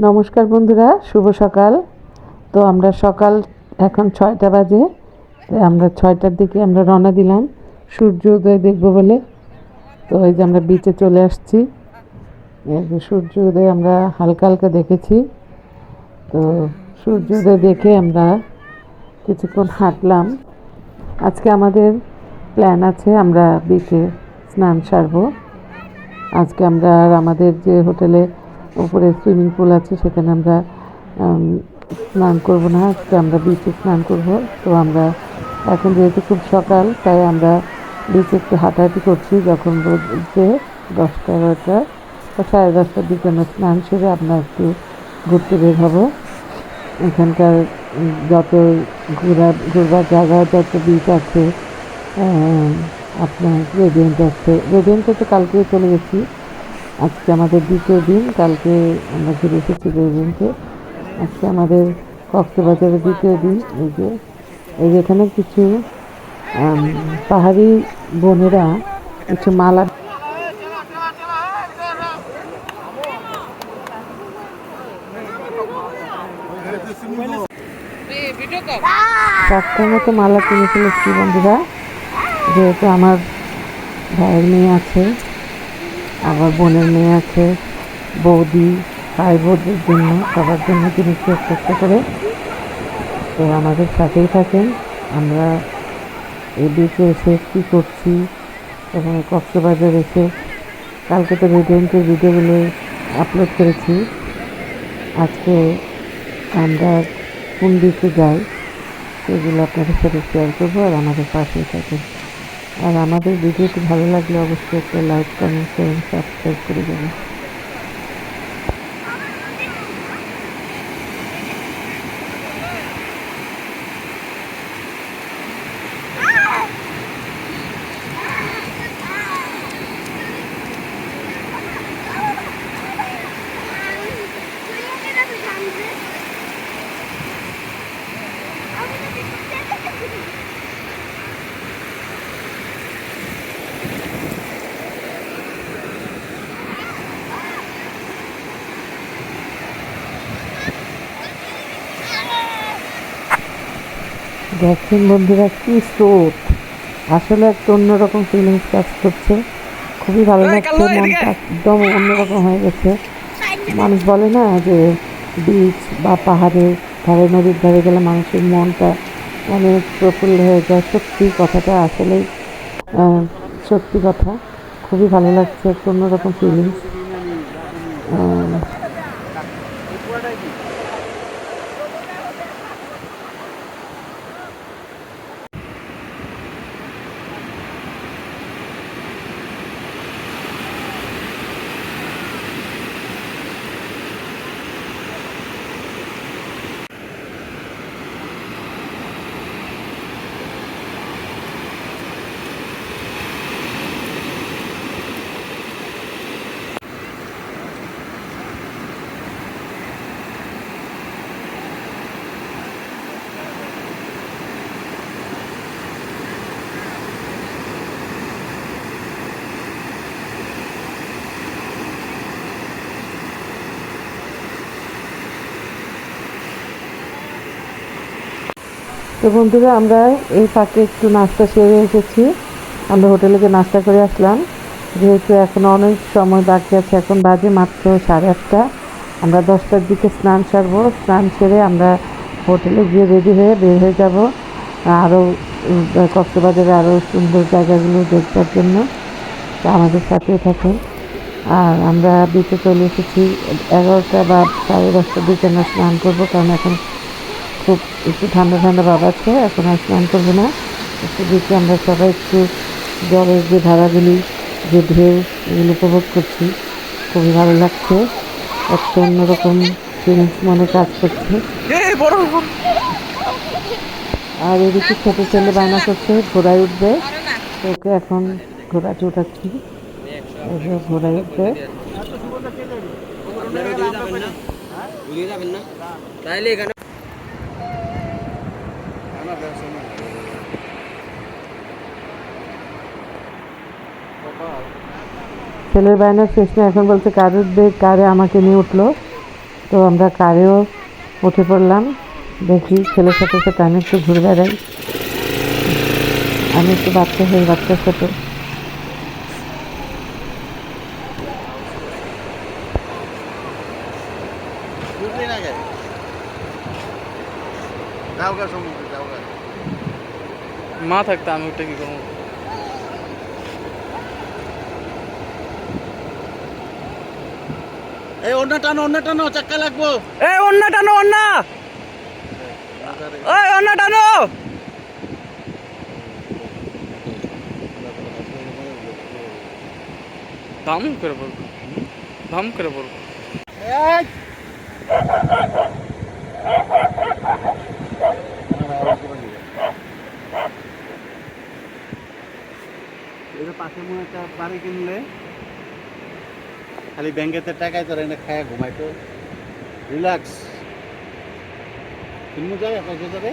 নমস্কার বন্ধুরা, শুভ সকাল। তো আমরা সকাল এখন 6টা বাজে। আমরা 6টার দিকে আমরা রওনা দিলাম সূর্যোদয় দেখব বলে। তো এই যে আমরা বিচে চলে আসছি। এই যে সূর্যোদয় আমরা হালকা হালকা দেখেছি। তো সূর্যোদয় দেখে আমরা কিছুক্ষণ হাঁটলাম। আজকে আমাদের প্ল্যান আছে, আমরা বিচে স্নান সারবো। আজকে আমরা আমাদের যে হোটেলে উপরে সুইমিং পুল আছে সেখানে আমরা স্নান করব না, আজকে আমরা বিচে স্নান করব। তো আমরা এখন যেহেতু খুব সকাল, তাই আমরা বিচে একটু হাঁটাহাঁটি করছি। যখন রোদ উঠবে 10টা 11টা বা 10:30টার দিকে আমরা স্নান সেরে আমরা একটু ঘুরতে বের হব। এখানকার যত ঘুরবার জায়গা, যত বিচ আছে, আপনার রেডিয়েন্টে তো কালকে চলে গেছি। আজকে আমাদের দ্বিতীয় দিন, কালকে আমরা ঘুরে এসেছি রেডিয়েন্টে। আজকে আমাদের কক্সবাজারের দ্বিতীয় দিন। এই যে এখানে কিছু পাহাড়ি বোনেরা কিছু মালা চারটার মতো মালা কিনে ফেলেছি বন্ধুরা। যেহেতু আমার ভাইয়ের মেয়ে আছে, আবার বোনের মেয়ে আছে, বৌদি, ভাই বোনদের জন্য, সবার জন্য কিনেছি একটা একটা করে। তো আমাদের সাথেই থাকেন। আমরা এই বিচে এসে কী করছি এবং কক্সবাজার এসে কালকে তো রেডিয়েন্টের ভিডিওগুলো আপলোড করেছি। আজকে আমরা কোন বিচে যাই সেগুলো আপনাদের সাথে শেয়ার করবো, আর আমাদের পাশেই থাকেন। আর আমাদের ভিডিওটি ভালো লাগলে অবশ্যই একটা লাইক, কমেন্ট, শেয়ার, সাবস্ক্রাইব করে দেবেন। দেখছেন বন্ধুরা কি স্রোত, আসলে একটা অন্যরকম ফিলিংস কাজ করছে। খুবই ভালো লাগছে, মনটা একদম অন্যরকম হয়ে গেছে। মানুষ বলে না যে বিচ বা পাহাড়ের ধারে, নদীর ধারে গেলে মানুষের মনটা অনেক প্রফুল্ল হয়ে যায়। সত্যি কথাটা আসলেই সত্যি কথা। খুবই ভালো লাগছে, একটা অন্যরকম ফিলিংস। তো বন্ধুরা, আমরা এই ফাঁকে একটু নাস্তা সেরে এসেছি। আমরা হোটেলে গিয়ে নাস্তা করে আসলাম। যেহেতু এখন অনেক সময় বাকি আছে, এখন বাজে মাত্র 8:30। আমরা 10টার দিকে স্নান সারবো। স্নান সেরে আমরা হোটেলে গিয়ে রেডি হয়ে বের হয়ে যাব আরও কক্সবাজারে আরও সুন্দর জায়গাগুলো দেখবার জন্য। তো আমাদের সাথেই থাকেন। আর আমরা বিচে চলে এসেছি 11টা বা 10:30টার দিকে আমরা স্নান করবো, কারণ এখন খুব একটু ঠান্ডা ঠান্ডা ভাব আছে। এখন আর স্নান করবো না, একটু দিকে আমরা সবাই একটু জলের যে ধারাগুলি, যে ঢেউ, এগুলো উপভোগ করছি। খুবই ভালো লাগছে, একটা অন্যরকম ফিলিংস মনে কাজ করছে। আর এদিকে ছোট ছেলে বায়না করছে ঘোড়ায় উঠবে, ওকে এখন ঘোড়াতে উঠাচ্ছি। ঘোড়ায় উঠবে। ছেলের বায়নার শেষ না, এখন বলছে কার উঠবে, কারে আমাকে নিয়ে উঠলো। তো আমরা কারেও উঠে পড়লাম, দেখি ছেলের সাথে সাথে আমি একটু ঘুরে বেড়াই। আমি একটু বাচ্চার সাথে। মা থাকতে আমি ওটা কি করবো? এই অন্য টানো চাক্কা লাগবো। এই অন্য টানো, অন্য ওই অন্য টানো। ধাম করে পড়বো, ধাম করে পড়বো। পাশে মনে একটা বাড়ি কিনলে খালি ব্যাংকেতে টাকায় তোরা এনে খায়া ঘুমাইতো, রিল্যাক্স কিনবো যাবে পয়সা যাবে।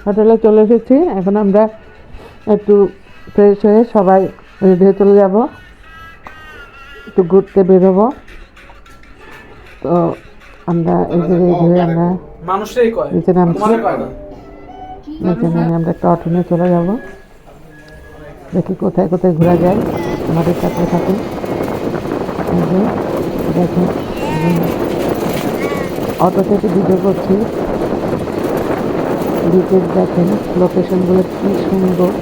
হোটেলে চলে এসেছি, এখন আমরা একটু ফ্রেশ হয়ে সবাই রেডি হয়ে চলে যাব, একটু ঘুরতে বেরোবো। তো আমরা এই যে রেডি হয়ে আমরা মানুষটাই কয়, নিচে নামছি। তোমারে কয় না। নিচে নামে আমরা একটা অটো নিয়ে চলে যাব, দেখি কোথায় কোথায় ঘোরা যায়। আমাদের সাথে থাকুন। এই যে দেখুন, আমি অটো থেকে ভিডিও করছি। বিচের দেখেন লোকেশনগুলো কি সুন্দর,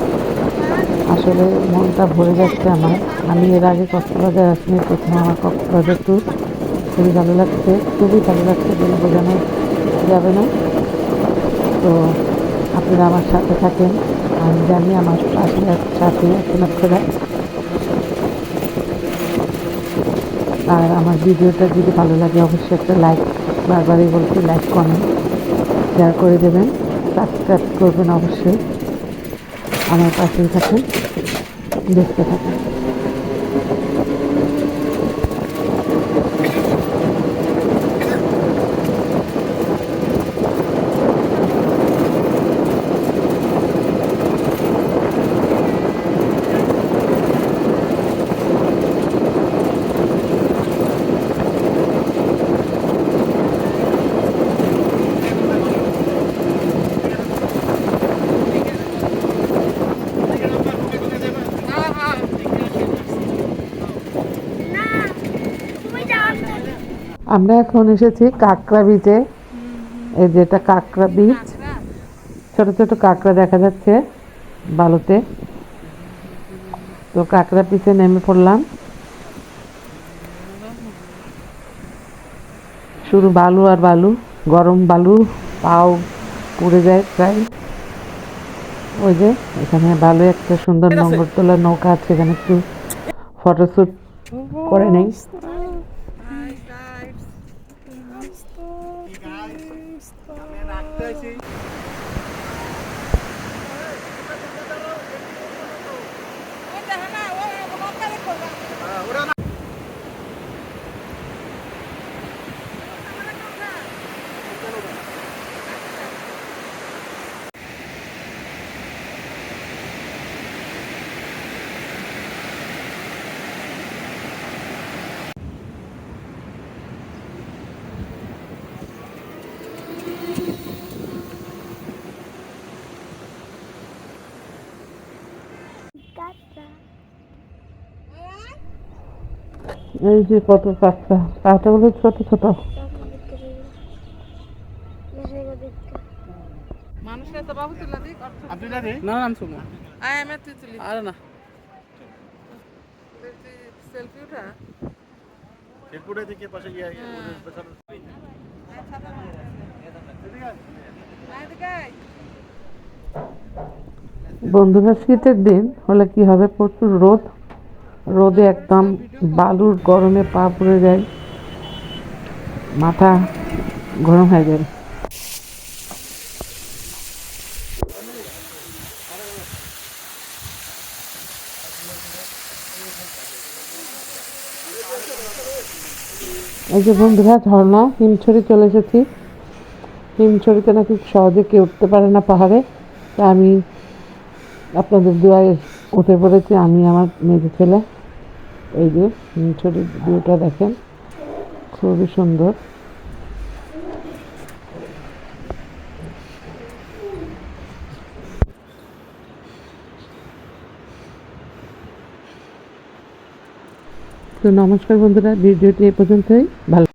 আসলে মনটা ভরে যাচ্ছে আমার। আমি এর আগে কক্সবাজার আসিনি, প্রথমে আমার কক্সবাজার ট্যুর। খুবই ভালো লাগছে, খুবই ভালো লাগছে, বলে বোঝানো যাবে না। তো আপনারা আমার সাথে থাকেন, আমি জানি আমার সাথে আছেন আপনারা। আর আমার ভিডিওটা যদি ভালো লাগে অবশ্যই একটা লাইক, বারবারই বলছি, লাইক কমেন্ট শেয়ার করে দেবেন, সাবস্ক্রাইব করবেন অবশ্যই। আমার পাশেই থাকুন, দেখতে থাকুন। আমরা এখন এসেছি কাঁকড়া বিচে। এই যেটা কাঁকড়া বিচ, ছোট ছোট কাঁকড়া দেখা যাচ্ছে বালুতে। তো কাঁকড়া বিচে নেমে পড়লাম, শুধু বালু আর বালু, গরম বালু, পাও পুড়ে যায় প্রায়। ওই যে এখানে বালু একটা সুন্দর নোংর তোলা নৌকা আছে, এখানে একটু ফটোশ্যুট করে নেই। এই যে কত কাঁকড়া, কাঁকড়াগুলো ছোট ছোট। না নাম শুনো আরে না বন্ধুরা, শীতের দিন হলে কি হবে, প্রচুর রোদ, রোদে একদম বালুর গরমে পা পুড়ে যায়, মাথা গরম হয়ে যায়। এই যে বন্ধুরা, ঝর্ণা হিমছড়ি চলে এসেছি। হিমছড়িতে নাকি সহজে কেউ উঠতে পারে না পাহাড়ে, তা আমি আপনাদের দোয়ায় উঠে পড়েছি আমি আমার মেজে ছেলে। এই যে হিমছড়ির ভিউটা দেখেন, খুবই সুন্দর। তো নমস্কার বন্ধুরা, ভিডিওটি এ পর্যন্তই। ভালো